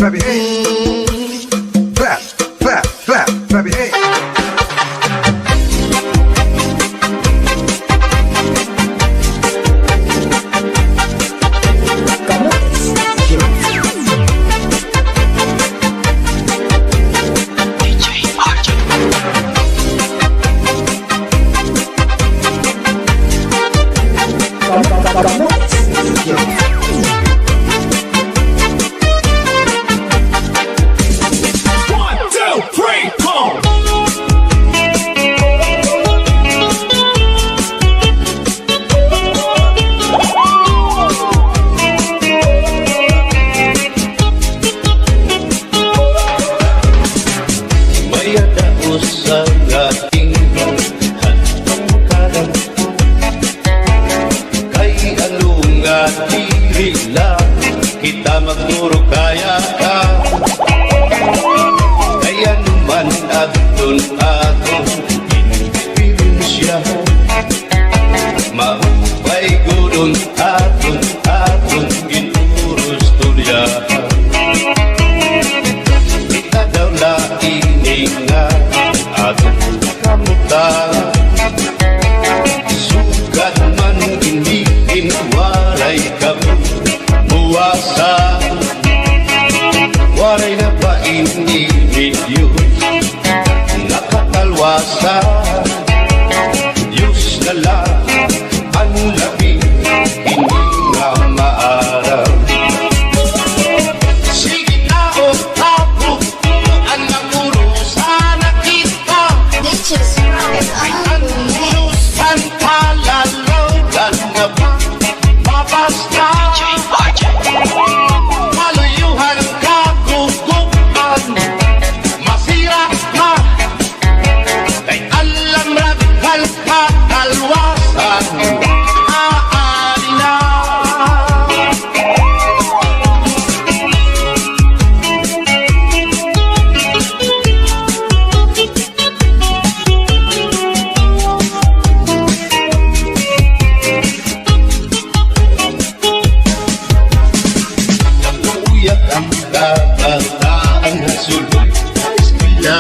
baby, hey. Clap, clap, clap, baby, hey. Sa ating hangkaran kay alunga diri lang kita magturo kaya ka kaya naman aton inspirasya mapay gudon aton ginuros tulya kita daw na ininga aton kamutan sukat man iniin waray kamuwasa waray na pa inibidyo nakakalwasa Diyos na lang ang labi hindi nga maaraw sige na o tapo ang napuro sana kita ay anulusan kalalogan na ba mabasta maluyuhan kagugupan masira ka kay alam ragal kakalwasan aari na ang kabataan na sulod sa eskwela